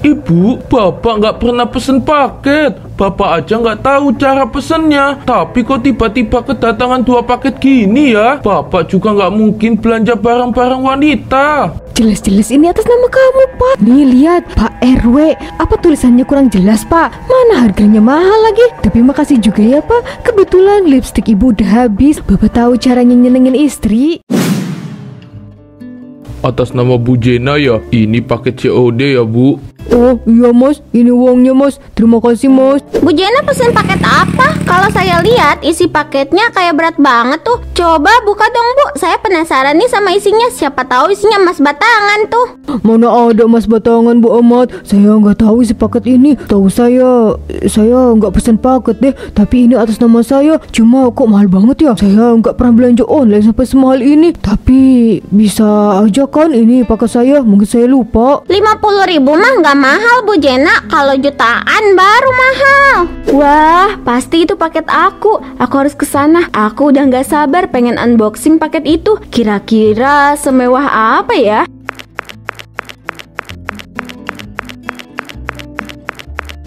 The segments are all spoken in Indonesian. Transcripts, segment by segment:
Ibu, Bapak nggak pernah pesen paket. Bapak aja nggak tahu cara pesennya. Tapi kok tiba-tiba kedatangan 2 paket gini ya? Bapak juga nggak mungkin belanja barang-barang wanita. Jelas-jelas ini atas nama kamu, Pak. Nih lihat, Pak RW. Apa tulisannya kurang jelas, Pak? Mana harganya mahal lagi. Tapi makasih juga ya, Pak. Kebetulan lipstik ibu udah habis. Bapak tahu caranya nyenengin istri. Atas nama Bu Jena ya? Ini paket COD ya, Bu? Oh iya mas, ini uangnya mas. Terima kasih mas. Bu Jena pesen paket apa? Kalau saya lihat isi paketnya kayak berat banget tuh. Coba buka dong Bu, saya penasaran nih sama isinya. Siapa tahu isinya emas batangan tuh. Mana ada emas batangan Bu Ahmad. Saya nggak tahu isi paket ini. Tahu saya nggak pesen paket deh. Tapi ini atas nama saya. Cuma kok mahal banget ya. Saya nggak pernah belanja online sampai semahal ini. Tapi bisa aja kan ini paket saya. Mungkin saya lupa. 50.000 mah nggak mahal Bu Jena. Kalau jutaan baru mahal. Wah, pasti itu paket aku. Aku harus kesana. Aku udah nggak sabar pengen unboxing paket itu. Kira-kira semewah apa ya?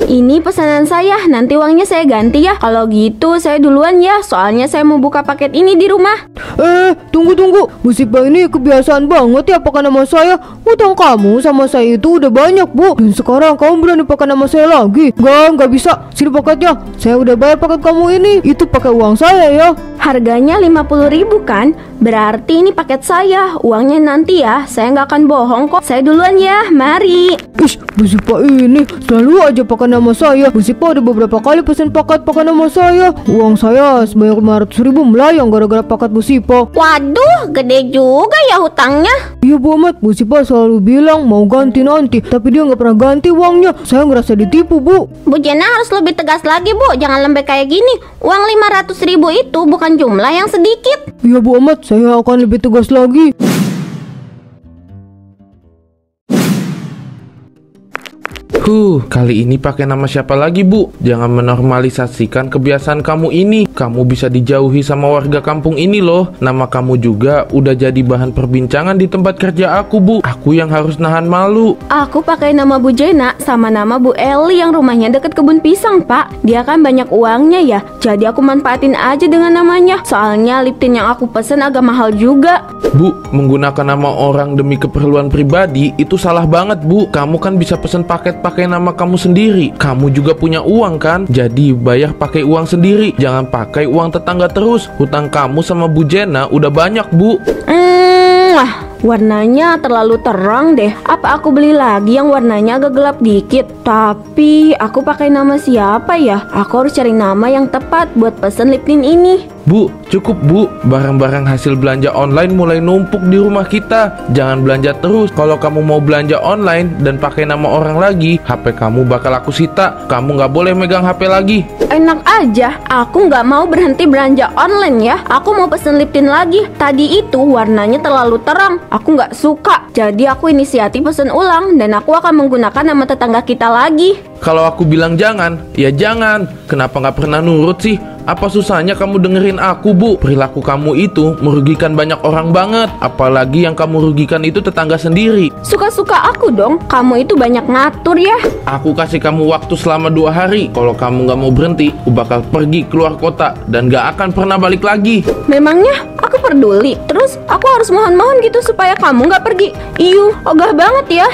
Ini pesanan saya, nanti uangnya saya ganti ya. Kalau gitu saya duluan ya, soalnya saya mau buka paket ini di rumah. Tunggu. Bu Sipa ini kebiasaan banget ya pakai nama saya. Utang kamu sama saya itu udah banyak, Bu. Dan sekarang kamu berani pakai nama saya lagi. Nggak bisa. Sini paketnya. Saya udah bayar paket kamu ini. Itu pakai uang saya ya. Harganya 50.000 kan? Berarti ini paket saya. Uangnya nanti ya, saya nggak akan bohong kok. Saya duluan ya, mari. Bu Sipa ini selalu aja pakai nama saya. Bu Sipa udah beberapa kali pesen paket pakai nama saya. Uang saya sebanyak 500.000 melayang gara-gara paket Bu Sipa. Waduh, gede juga ya hutangnya. Iya Bu Ahmad, Bu Sipa selalu bilang mau ganti nanti, tapi dia nggak pernah ganti uangnya. Saya ngerasa ditipu, Bu. Bu Jena harus lebih tegas lagi Bu, jangan lembek kayak gini. Uang 500.000 itu bukan jumlah yang sedikit. Iya Bu Ahmad, saya akan lebih tegas lagi. Kali ini pakai nama siapa lagi, Bu? Jangan menormalisasikan kebiasaan kamu ini. Kamu bisa dijauhi sama warga kampung ini loh. Nama kamu juga udah jadi bahan perbincangan di tempat kerja aku, Bu. Aku yang harus nahan malu. Aku pakai nama Bu Jena sama nama Bu Eli yang rumahnya deket kebun pisang, Pak. Dia kan banyak uangnya ya, jadi aku manfaatin aja dengan namanya. Soalnya lip tint yang aku pesen agak mahal juga. Bu, menggunakan nama orang demi keperluan pribadi itu salah banget, Bu. Kamu kan bisa pesen paket pakai nama kamu sendiri. Kamu juga punya uang kan? Jadi bayar pakai uang sendiri. Jangan pakai uang tetangga terus. Hutang kamu sama Bu Jena udah banyak, Bu. Warnanya terlalu terang deh. Apa aku beli lagi yang warnanya agak gelap dikit? Tapi aku pakai nama siapa ya? Aku harus cari nama yang tepat buat pesen lip tint ini. Bu, cukup Bu. Barang-barang hasil belanja online mulai numpuk di rumah kita. Jangan belanja terus. Kalau kamu mau belanja online dan pakai nama orang lagi, HP kamu bakal aku sita. Kamu nggak boleh megang HP lagi. Enak aja, aku nggak mau berhenti belanja online ya. Aku mau pesen lip tint lagi. Tadi itu warnanya terlalu terang. Aku nggak suka. Jadi aku inisiatif pesen ulang dan aku akan menggunakan nama tetangga kita lagi. Kalau aku bilang jangan, ya jangan. Kenapa nggak pernah nurut sih? Apa susahnya kamu dengerin aku, Bu? Perilaku kamu itu merugikan banyak orang banget. Apalagi yang kamu rugikan itu tetangga sendiri. Suka-suka aku dong. Kamu itu banyak ngatur ya. Aku kasih kamu waktu selama 2 hari. Kalau kamu nggak mau berhenti, aku bakal pergi keluar kota dan nggak akan pernah balik lagi. Memangnya aku peduli? Terus aku harus mohon-mohon gitu supaya kamu nggak pergi? Iyuh, ogah banget ya.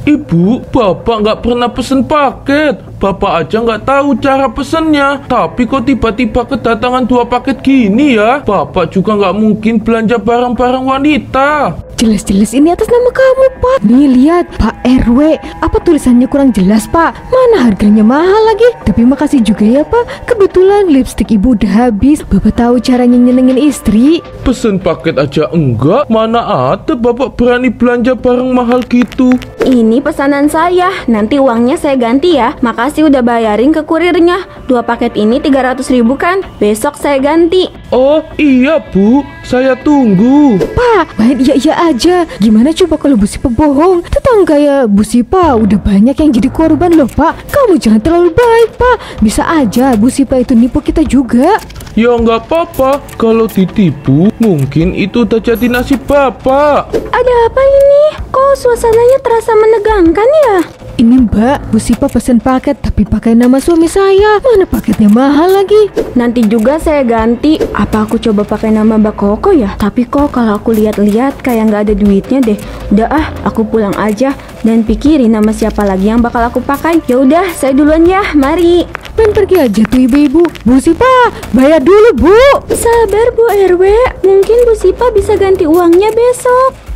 Ibu, Bapak nggak pernah pesen paket. Bapak aja nggak tahu cara pesennya. Tapi kok tiba-tiba kedatangan 2 paket gini ya? Bapak juga nggak mungkin belanja barang-barang wanita. Jelas-jelas ini atas nama kamu, Pak. Nih lihat, Pak RW. Apa tulisannya kurang jelas, Pak? Mana harganya mahal lagi. Tapi makasih juga ya, Pak. Kebetulan lipstik ibu udah habis. Bapak tahu caranya nyenengin istri. Pesen paket aja enggak? Mana ada Bapak berani belanja barang mahal gitu? Ini pesanan saya, nanti uangnya saya ganti ya. Makasih udah bayarin ke kurirnya. 2 paket ini 300.000 kan? Besok saya ganti. Oh iya Bu, saya tunggu. Pak, main iya-iya aja. Gimana coba kalau Bu Sipa bohong? Tetangga ya Bu Sipa udah banyak yang jadi korban loh Pak. Kamu jangan terlalu baik Pak. Bisa aja Bu Sipa itu nipu kita juga. Ya nggak apa-apa, kalau ditipu mungkin itu udah jadi nasib Bapak. Ada apa ini? Kok suasananya terasa menegangkan ya? Ini Mbak, Bu Sipa pesen paket tapi pakai nama suami saya. Mana paketnya mahal lagi. Nanti juga saya ganti. Apa aku coba pakai nama Mbak Koko ya? Tapi kok kalau aku lihat-lihat kayak nggak ada duitnya deh. Udah ah, aku pulang aja dan pikirin nama siapa lagi yang bakal aku pakai. Ya udah, saya duluan ya. Mari. Main pergi aja tuh ibu-ibu. Bu Sipa, bayar dulu Bu. Sabar Bu RW. Mungkin Bu Sipa bisa ganti uangnya besok.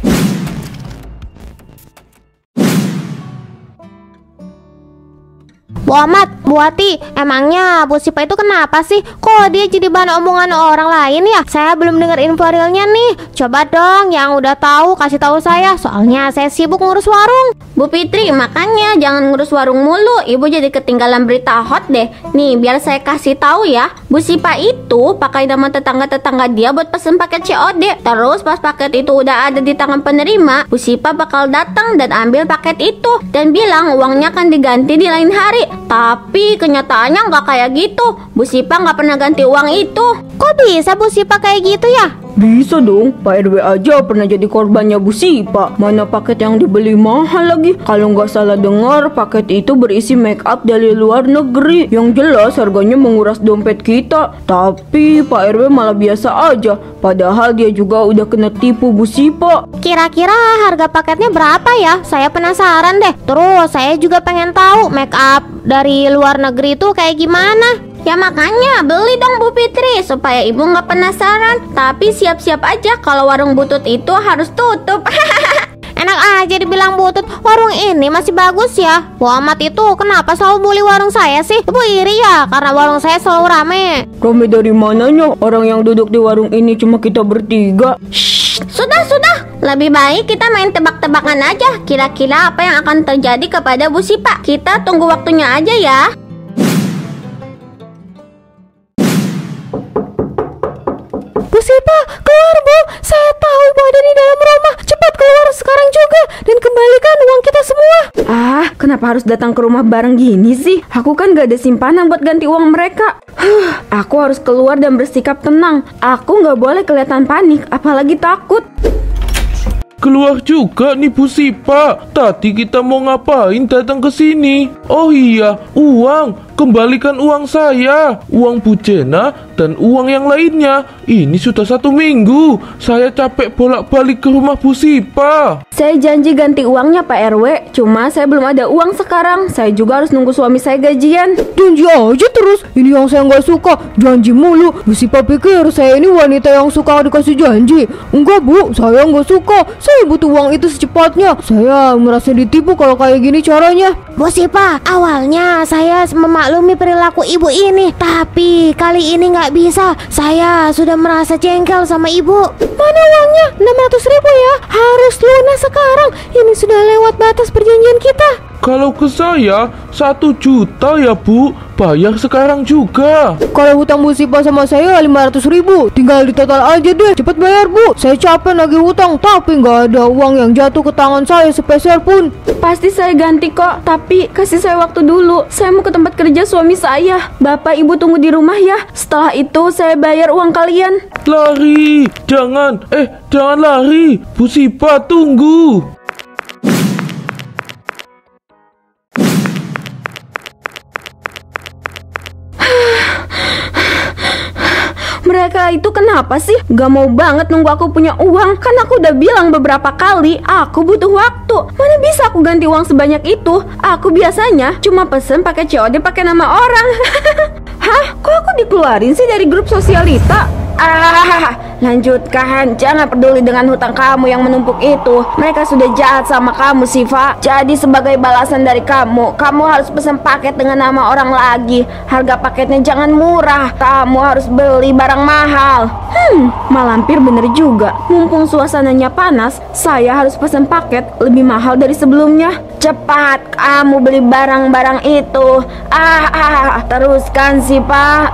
Bu Ahmad, Bu Ati, emangnya Bu Sipa itu kenapa sih? Kok dia jadi bahan omongan orang lain ya? Saya belum dengar info realnya nih. Coba dong yang udah tahu kasih tahu saya. Soalnya saya sibuk ngurus warung. Bu Fitri, makanya jangan ngurus warung mulu. Ibu jadi ketinggalan berita hot deh. Nih, biar saya kasih tahu ya. Bu Sipa itu pakai nama tetangga-tetangga dia buat pesen paket COD. Terus pas paket itu udah ada di tangan penerima, Bu Sipa bakal datang dan ambil paket itu dan bilang uangnya akan diganti di lain hari. Tapi kenyataannya nggak kayak gitu. Bu Sipa nggak pernah ganti uang itu. Kok bisa Bu Sipa kayak gitu ya? Bisa dong, Pak RW aja pernah jadi korbannya Bu Sipa. Mana paket yang dibeli mahal lagi. Kalau nggak salah dengar, paket itu berisi make up dari luar negeri. Yang jelas harganya menguras dompet kita. Tapi Pak RW malah biasa aja. Padahal dia juga udah kena tipu Bu Sipa. Kira-kira harga paketnya berapa ya? Saya penasaran deh. Terus saya juga pengen tahu make up dari luar negeri itu kayak gimana. Ya makanya beli dong Bu Fitri supaya ibu nggak penasaran. Tapi siap-siap aja kalau warung butut itu harus tutup. Enak aja dibilang butut. Warung ini masih bagus ya. Bu Ahmad itu kenapa selalu bully warung saya sih? Ibu iri ya karena warung saya selalu rame. Rame dari mananya? Orang yang duduk di warung ini cuma kita bertiga. Shh, sudah. Lebih baik kita main tebak-tebakan aja. Kira-kira apa yang akan terjadi kepada Bu Sipa? Kita tunggu waktunya aja ya. Bu Sipa, keluar Bu. Saya tahu Ibu ada di dalam rumah. Cepat keluar sekarang juga dan kembalikan uang kita semua. Ah, kenapa harus datang ke rumah bareng gini sih? Aku kan gak ada simpanan buat ganti uang mereka. Aku harus keluar dan bersikap tenang. Aku gak boleh kelihatan panik, apalagi takut. Keluar juga nih Bu Sipa. Tadi kita mau ngapain datang ke sini? Oh iya, uang. Kembalikan uang saya, uang Bu Jena, dan uang yang lainnya. Ini sudah 1 minggu. Saya capek bolak-balik ke rumah Bu Sipa. Saya janji ganti uangnya Pak RW. Cuma saya belum ada uang sekarang. Saya juga harus nunggu suami saya gajian. Janji aja terus. Ini yang saya nggak suka. Janji mulu. Bu Sipa pikir saya ini wanita yang suka dikasih janji. Enggak Bu, saya nggak suka. Saya butuh uang itu secepatnya. Saya merasa ditipu kalau kayak gini caranya. Bu Sipa, awalnya saya memaklumi perilaku ibu ini, tapi kali ini nggak bisa. Saya sudah merasa jengkel sama ibu. Mana uangnya? 600.000 ya? Harus lunas sekarang. Ini sudah lewat batas perjanjian kita. Kalau ke saya 1 juta ya Bu. Bayar sekarang juga. Kalau hutang Bu Sipa sama saya 500.000. Tinggal ditotal aja deh. Cepet bayar Bu. Saya capek nagih hutang, tapi nggak ada uang yang jatuh ke tangan saya sepeser pun. Pasti saya ganti kok. Tapi kasih saya waktu dulu. Saya mau ke tempat kerja suami saya. Bapak ibu tunggu di rumah ya. Setelah itu saya bayar uang kalian. Lari. Jangan lari. Bu Sipa tunggu. Mereka itu kenapa sih? Gak mau banget nunggu aku punya uang. Kan aku udah bilang beberapa kali aku butuh waktu. Mana bisa aku ganti uang sebanyak itu? Aku biasanya cuma pesen pakai COD pakai nama orang. Hah? Kok aku dikeluarin sih dari grup sosialita? Lanjutkan. Jangan peduli dengan hutang kamu yang menumpuk itu. Mereka sudah jahat sama kamu, Siva. Jadi sebagai balasan dari kamu harus pesan paket dengan nama orang lagi. Harga paketnya jangan murah. Kamu harus beli barang mahal. Malampir bener juga. Mumpung suasananya panas, saya harus pesan paket lebih mahal dari sebelumnya. Cepat, kamu beli barang-barang itu. Teruskan, Siva.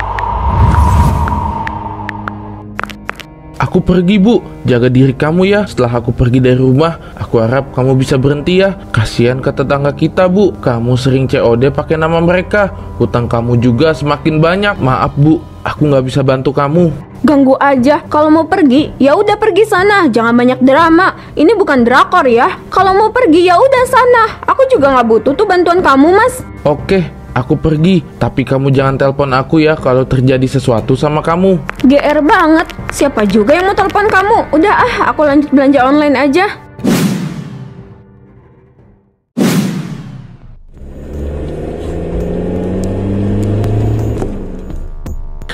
Aku pergi, Bu. Jaga diri kamu ya. Setelah aku pergi dari rumah, aku harap kamu bisa berhenti ya. Kasihan ke tetangga kita, Bu. Kamu sering COD pakai nama mereka. Hutang kamu juga semakin banyak. Maaf, Bu. Aku nggak bisa bantu kamu. Ganggu aja. Kalau mau pergi, ya udah pergi sana. Jangan banyak drama. Ini bukan drakor ya. Kalau mau pergi, ya udah sana. Aku juga nggak butuh tuh bantuan kamu, Mas. Oke, aku pergi. Tapi kamu jangan telepon aku ya kalau terjadi sesuatu sama kamu. GR banget. Siapa juga yang mau telepon kamu? Udah aku lanjut belanja online aja.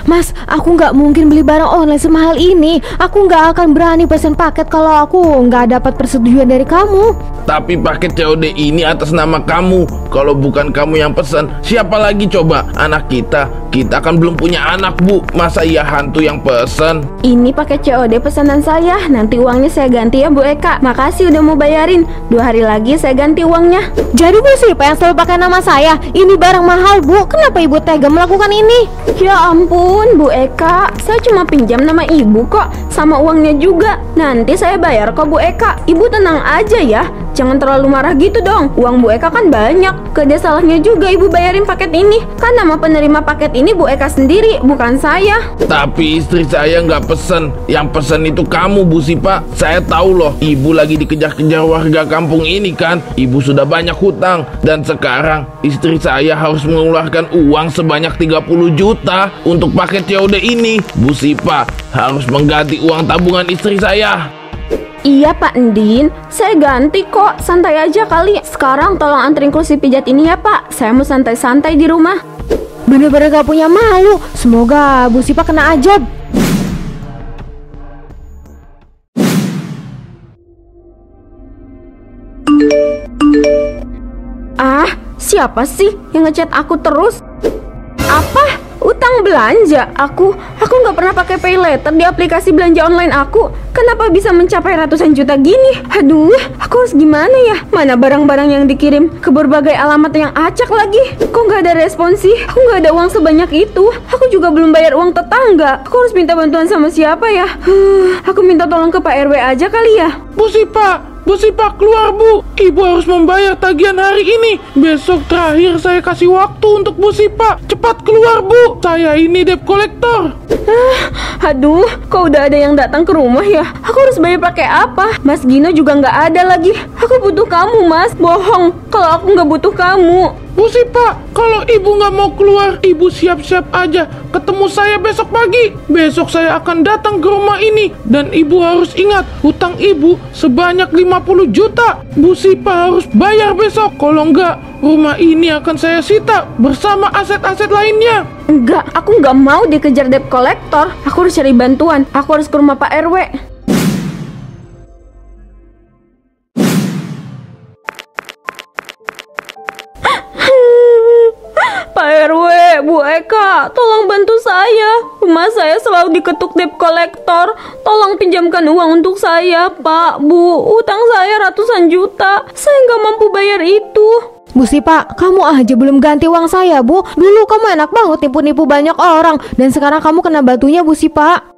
Mas, aku nggak mungkin beli barang online semahal ini. Aku nggak akan berani pesan paket kalau aku nggak dapat persetujuan dari kamu. Tapi paket COD ini atas nama kamu. Kalau bukan kamu yang pesan, siapa lagi coba? Anak kita kan belum punya anak, Bu. Masa iya hantu yang pesan? Ini paket COD pesanan saya. Nanti uangnya saya ganti ya, Bu Eka. Makasih udah mau bayarin. 2 hari lagi saya ganti uangnya. Jadi Bu siapa yang selalu pakai nama saya? Ini barang mahal, Bu. Kenapa Ibu tega melakukan ini? Ya ampun, Bu Eka. Saya cuma pinjam nama Ibu kok. Sama uangnya juga. Nanti saya bayar kok, Bu Eka. Ibu tenang aja ya. Jangan terlalu marah gitu dong. Uang Bu Eka kan banyak. Gak ada salahnya juga Ibu bayarin paket ini. Kan nama penerima paket ini Bu Eka sendiri, bukan saya. Tapi istri saya nggak pesen. Yang pesen itu kamu, Bu Sipa. Saya tahu loh, Ibu lagi dikejar-kejar warga kampung ini kan. Ibu sudah banyak hutang. Dan sekarang istri saya harus mengeluarkan uang sebanyak 30 juta untuk paket COD ini. Bu Sipa harus mengganti uang tabungan istri saya. Iya Pak Endin, saya ganti kok. Santai aja kali. Sekarang tolong anterin kursi pijat ini ya Pak. Saya mau santai-santai di rumah. Bener-bener gak punya malu. Semoga Bu Sipa kena ajab. Siapa sih yang ngechat aku terus? Apa? Utang belanja? Aku nggak pernah pakai pay later di aplikasi belanja online aku. Kenapa bisa mencapai ratusan juta gini? Aduh, aku harus gimana ya? Mana barang-barang yang dikirim ke berbagai alamat yang acak lagi? Kok nggak ada respon sih? Aku nggak ada uang sebanyak itu. Aku juga belum bayar uang tetangga. Aku harus minta bantuan sama siapa ya? Aku minta tolong ke Pak RW aja kali ya. Bu Sipa keluar, Bu. Ibu harus membayar tagihan hari ini. Besok terakhir saya kasih waktu untuk Bu Sipa. Cepat keluar, Bu. Saya ini debt collector. Aduh, kok udah ada yang datang ke rumah ya? Aku harus bayar pakai apa? Mas Gino juga nggak ada lagi. Aku butuh kamu, Mas. Bohong kalau aku nggak butuh kamu. Bu Sipa, kalau ibu nggak mau keluar, ibu siap-siap aja. Ketemu saya besok pagi. Besok saya akan datang ke rumah ini. Dan ibu harus ingat, hutang ibu sebanyak 50 juta. Bu Sipa harus bayar besok. Kalau nggak, rumah ini akan saya sita bersama aset-aset lainnya. Enggak, aku nggak mau dikejar debt collector. Aku harus cari bantuan. Aku harus ke rumah Pak RW. Pak RW, Bu Eka, tolong bantu saya. Rumah saya selalu diketuk debt collector. Tolong pinjamkan uang untuk saya, Pak, Bu. Utang saya ratusan juta. Saya nggak mampu bayar itu. Bu Sipa, kamu aja belum ganti uang saya, Bu. Dulu kamu enak banget nipu-nipu banyak orang. Dan sekarang kamu kena batunya, Bu Sipa.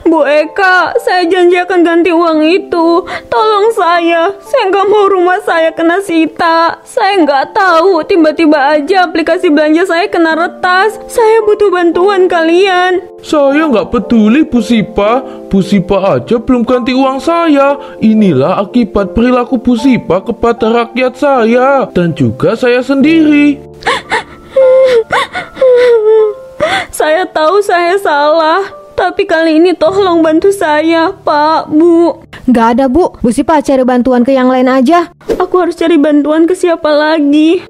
Bu Eka, saya janji akan ganti uang itu. Tolong saya nggak mau rumah saya kena sita. Saya nggak tahu, tiba-tiba aja aplikasi belanja saya kena retas. Saya butuh bantuan kalian. Saya nggak peduli, Bu Sipa. Bu Sipa aja belum ganti uang saya. Inilah akibat perilaku Bu Sipa kepada rakyat saya. Dan juga saya sendiri. Saya tahu saya salah. Tapi kali ini tolong bantu saya, Pak, Bu. Nggak ada, Bu. Bu Sipa cari bantuan ke yang lain aja. Aku harus cari bantuan ke siapa lagi?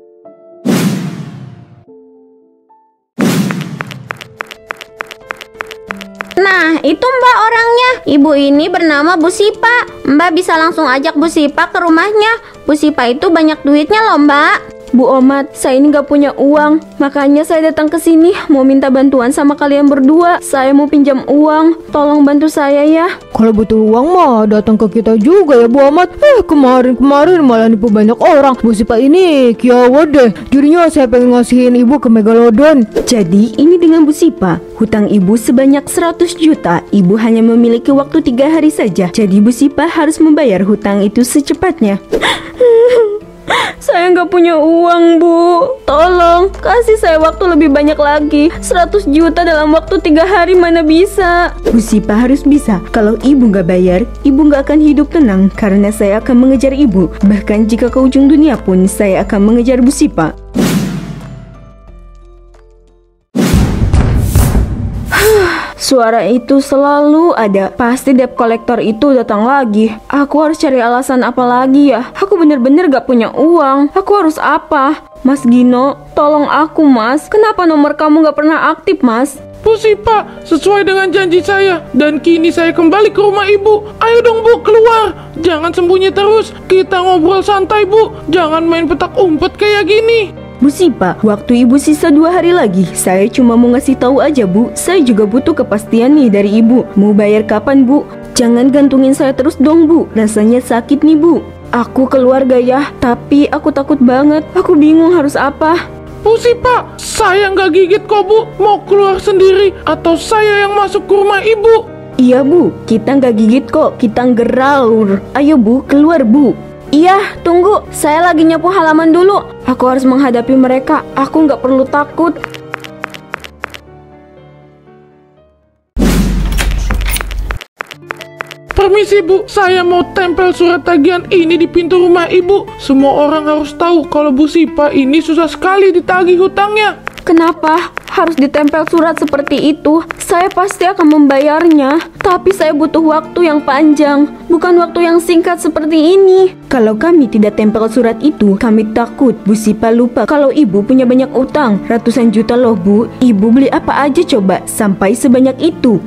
Nah, itu Mbak orangnya. Ibu ini bernama Bu Sipa. Mbak bisa langsung ajak Bu Sipa ke rumahnya. Bu Sipa itu banyak duitnya loh, Mbak. Bu Omat, saya ini gak punya uang. Makanya saya datang ke sini mau minta bantuan sama kalian berdua. Saya mau pinjam uang. Tolong bantu saya ya. Kalau butuh uang mah datang ke kita juga ya Bu Ahmad. Kemarin malah nipu banyak orang. Bu Sipa ini kiawa deh. Jadinya saya pengen ngasihin ibu ke Megalodon. Jadi ini dengan Bu Sipa, hutang ibu sebanyak 100 juta. Ibu hanya memiliki waktu 3 hari saja. Jadi Bu Sipa harus membayar hutang itu secepatnya. Saya nggak punya uang, Bu. Tolong, kasih saya waktu lebih banyak lagi. 100 juta dalam waktu 3 hari mana bisa. Bu Sipa harus bisa. Kalau ibu nggak bayar, ibu nggak akan hidup tenang. Karena saya akan mengejar ibu. Bahkan jika ke ujung dunia pun, saya akan mengejar Bu Sipa. Suara itu selalu ada. Pasti debt collector itu datang lagi. Aku harus cari alasan apa lagi ya? Aku bener-bener gak punya uang. Aku harus apa? Mas Gino, tolong aku mas. Kenapa nomor kamu gak pernah aktif mas? Bu Sipa, sesuai dengan janji saya. Dan kini saya kembali ke rumah ibu. Ayo dong Bu, keluar. Jangan sembunyi terus. Kita ngobrol santai Bu. Jangan main petak umpet kayak gini. Bu Sipa, waktu ibu sisa 2 hari lagi. Saya cuma mau ngasih tahu aja Bu. Saya juga butuh kepastian nih dari ibu. Mau bayar kapan Bu? Jangan gantungin saya terus dong Bu. Rasanya sakit nih Bu. Aku keluarga ya, tapi aku takut banget. Aku bingung harus apa. Bu Sipa, saya nggak gigit kok Bu. Mau keluar sendiri atau saya yang masuk ke rumah ibu? Iya Bu, kita nggak gigit kok. Kita ngeraur. Ayo Bu, keluar Bu. Iya, tunggu. Saya lagi nyapu halaman dulu. Aku harus menghadapi mereka. Aku nggak perlu takut. Permisi Bu, saya mau tempel surat tagihan ini di pintu rumah ibu. Semua orang harus tahu kalau Bu Sipa ini susah sekali ditagih hutangnya. Kenapa harus ditempel surat seperti itu? Saya pasti akan membayarnya, tapi saya butuh waktu yang panjang, bukan waktu yang singkat seperti ini. Kalau kami tidak tempel surat itu, kami takut Bu Sipa lupa kalau ibu punya banyak utang. Ratusan juta loh Bu. Ibu beli apa aja coba sampai sebanyak itu?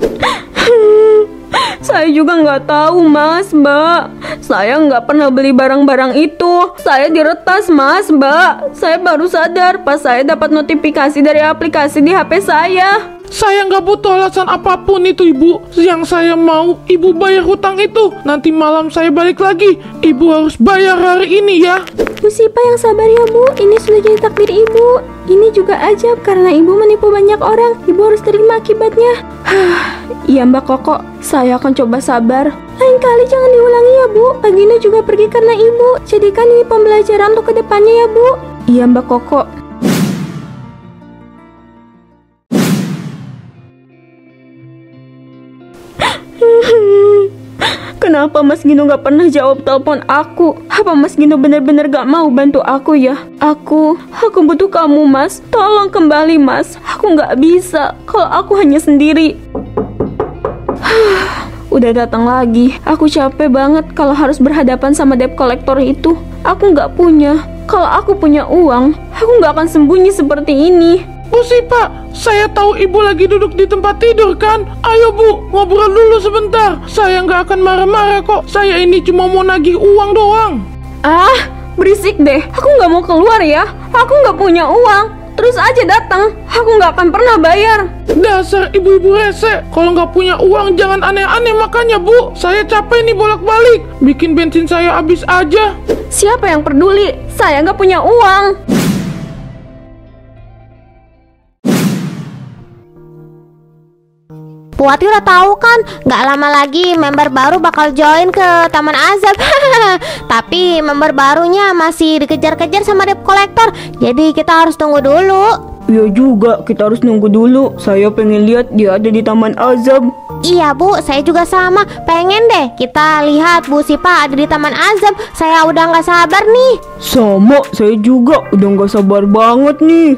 Saya juga nggak tahu mas, Mbak. Saya nggak pernah beli barang-barang itu. Saya diretas mas, Mbak. Saya baru sadar pas saya dapat notifikasi dari aplikasi di HP saya. Saya nggak butuh alasan apapun itu ibu. Yang saya mau ibu bayar hutang itu. Nanti malam saya balik lagi. Ibu harus bayar hari ini ya. Bu Sipa yang sabar ya Bu. Ini sudah jadi takdir ibu. Ini juga ajab karena ibu menipu banyak orang. Ibu harus terima akibatnya. Iya Mbak Koko, saya akan coba sabar. Lain kali jangan diulangi ya Bu. Pagino juga pergi karena ibu. Jadikan ini pembelajaran untuk kedepannya ya Bu. Iya Mbak Koko. Kenapa Mas Gino gak pernah jawab telepon aku? Apa Mas Gino benar-benar gak mau bantu aku ya? Aku butuh kamu Mas. Tolong kembali Mas. Aku gak bisa kalau aku hanya sendiri. Udah datang lagi. Aku capek banget kalau harus berhadapan sama debt collector itu. Aku gak punya. Kalau aku punya uang, aku gak akan sembunyi seperti ini. Bu Sipa, saya tahu ibu lagi duduk di tempat tidur kan? Ayo Bu, ngobrol dulu sebentar. Saya nggak akan marah-marah kok. Saya ini cuma mau nagih uang doang. Ah, berisik deh. Aku nggak mau keluar ya. Aku nggak punya uang. Terus aja datang. Aku nggak akan pernah bayar. Dasar ibu-ibu rese. Kalau nggak punya uang jangan aneh-aneh makanya Bu. Saya capek nih bolak-balik. Bikin bensin saya habis aja. Siapa yang peduli? Saya nggak punya uang. Bu Wati udah tahu kan, nggak lama lagi member baru bakal join ke Taman Azab. Tapi member barunya masih dikejar-kejar sama debt collector. Jadi kita harus tunggu dulu. Iya juga, kita harus nunggu dulu. Saya pengen lihat dia ada di Taman Azab. Iya Bu, saya juga sama. Pengen deh kita lihat Bu Sipa ada di Taman Azab. Saya udah nggak sabar nih. Sama, saya juga udah nggak sabar banget nih.